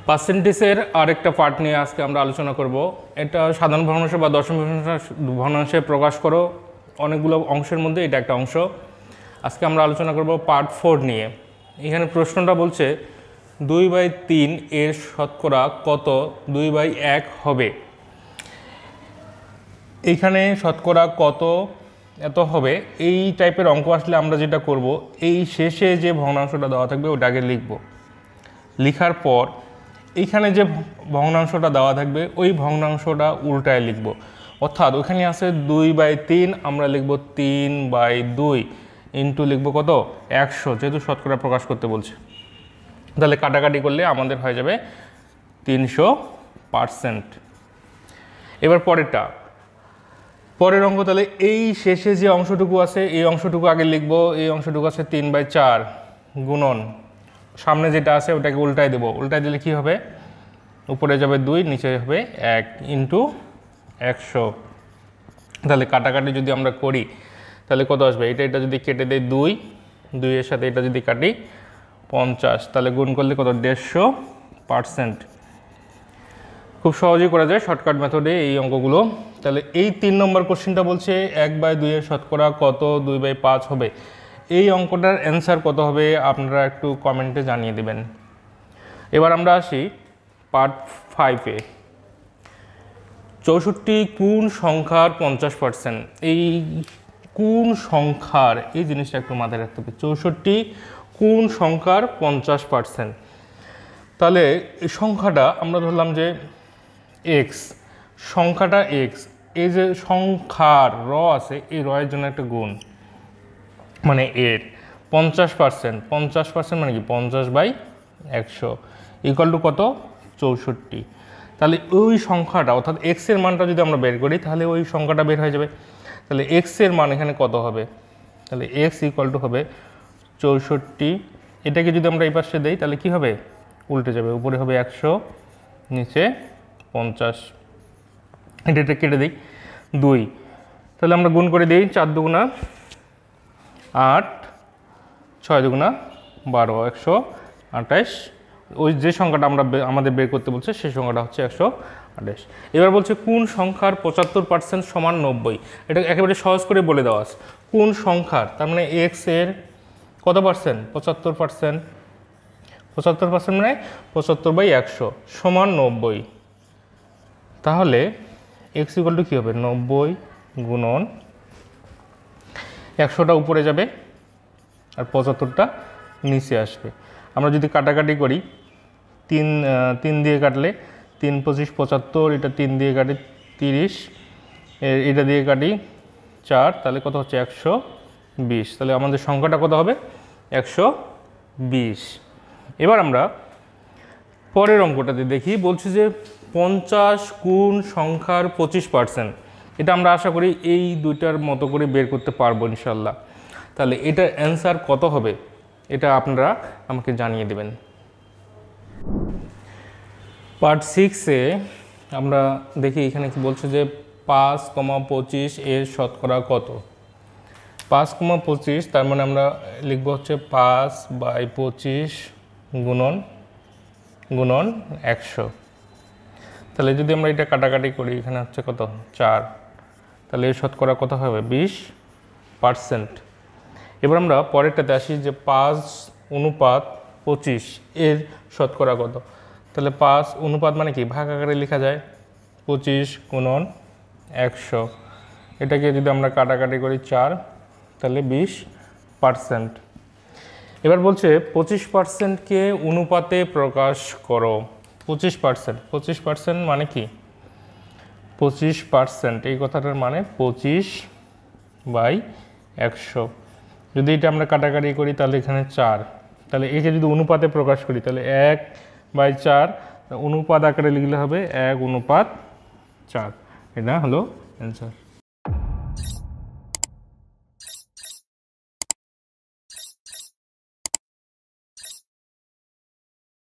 পার্সেন্টেজের আরেকটা পার্ট নিয়ে আজকে আমরা আলোচনা করব। এটা সাধারণ ভগ্নাংশ বা দশম ভগ্নাংশে প্রকাশ করো অনেকগুলো অংশের মধ্যে এটা একটা অংশ। আজকে আমরা আলোচনা করব পার্ট 4 নিয়ে। এখানে প্রশ্নটা বলছে 2/3 এর শতকরা কত 2/1 হবে। এইখানে শতকরা কত এত হবে, এই টাইপের অঙ্ক আসলে আমরা যেটা করব, এই শেষে যে ভগ্নাংশটা দেওয়া থাকবে ওটা আগে লিখব। লিখার পর এইখানে যে ভগ্নাংশটা দেওয়া থাকবে ওই ভগ্নাংশটা উল্টায় লিখব। অর্থাৎ ওখানে আছে 2/3, আমরা লিখব 3/2 ইন্টু লিখব কত 100, যেহেতু শতকরা প্রকাশ করতে বলছে। তাহলে কাটাকাটি করলে আমাদের হয়ে যাবে 300%। এবার পরের অঙ্ক, তাহলে এই শেষে যে অংশটুকু আছে এই অংশটুকু আগে লিখব। এই অংশটুকু আছে 3/4 গুণন সামনে যেটা আছে ওটাকে উল্টায় দেব। উল্টায় দিলে কি হবে, উপরে যাবে 2, নিচে হবে 1 ইন্টু 100। তাহলে কাটাকাটি যদি আমরা করি তাহলে কত আসবে, এটা যদি কেটে দেয় 2 এর সাথে এটা যদি কাটি 50, তাহলে গুণ করলে কত 150%। খুব সহজেই করা যায় শর্টকাট মেথডে এই অঙ্কগুলো। তাহলে এই 3 নম্বর কোশ্চেনটা বলছে 1/2 এর শতকরা কত 2/5 হবে। এই অঙ্কটার অ্যান্সার কত হবে আপনারা একটু কমেন্টে জানিয়ে দেবেন। এবার আমরা আসি পার্ট 5-এ। 64 কোন সংখ্যার 50%? এই কোন সংখ্যার এই জিনিসটা একটু মাথায় রাখতে হবে। 64 কোন সংখ্যার 50%? তাহলে এই সংখ্যাটা আমরা ধরলাম যে এক্স, সংখ্যাটা এক্স। এই যে সংখ্যার র আছে এই র এর জন্য একটা গুণ, মানে এর 50% মানে কি 50/100 ইকুয়াল টু কত 64। তাহলে ওই সংখ্যাটা অর্থাৎ এক্স এর মানটা যদি আমরা বের করি তাহলে ওই সংখ্যাটা বের হয়ে যাবে। তাহলে এক্স এর মান এখানে কত হবে, তাহলে এক্স ইকুয়াল টু হবে 64। এটাকে যদি আমরা এই পাশে দেই তাহলে কি হবে, উল্টে যাবে, উপরে হবে 100 নিচে 50। এটা কেটে দিই 2, তাহলে আমরা গুণ করে দিই 4 দুগুণা 8, 6 দুগুণা 12, 128। ওই যে সংখ্যাটা আমাদের বের করতে বলছে সেই সংখ্যাটা হচ্ছে 128। এবার বলছে কোন সংখ্যার 75% সমান 90। এটা একেবারে সহজ করে বলে দেওয়া আছে। কোন সংখ্যার, তার মানে এক্স এর কত পার্সেন্ট 75%। 75% মানে 75/100 সমান 90। তাহলে এক্স ইকুয়াল টু কী হবে 90 গুণন 100টা উপরে যাবে আর 75টা নিচে আসবে। আমরা যদি কাটাকাটি করি 3 দিয়ে কাটলে 3 25 75, এটা 3 দিয়ে কাটি 30, এটা দিয়ে কাটি 4, তাহলে কত হচ্ছে 120। তাহলে আমাদের সংখ্যাটা কত হবে 120। এবার আমরা পরের অঙ্কটাতে দেখি, বলছে যে 50 কোন সংখ্যার 25%। এটা আমরা আশা করি এই দুইটার মতো করে বের করতে পারবো ইনশাল্লাহ। তাহলে এটার অ্যান্সার কত হবে এটা আপনারা আমাকে জানিয়ে দেবেন। পার্ট 6-এ আমরা দেখি এখানে কি বলছে যে 5,25 এর শতকরা কত। 5,25 তার মানে আমরা লিখবো হচ্ছে 5/25 গুণন 100। তাহলে যদি আমরা এটা কাটাকাটি করি এখানে হচ্ছে কত 4, তাহলে এর শতকরা কত হবে 20%। এবার আমরা পরেরটাতে আসি যে 5:25 এর শতকরা কত। তাহলে 5 মানে কি ভাগ আকারে লেখা যায় 25 গুণন 100। এটাকে যদি আমরা কাটাকাটি করি 4, তাহলে 20%। এবার বলছে 25%কে অনুপাতে প্রকাশ করো। 25% মানে কি 25%, এই কথাটার মানে 25/100। যদি এটা আমরা কাটাকাটি করি তাহলে এখানে 4, তাহলে একে যদি অনুপাতে প্রকাশ করি তাহলে 1/4 অনুপাত আকারে লিখলে হবে 1:4। এটা হলো অ্যান্সার।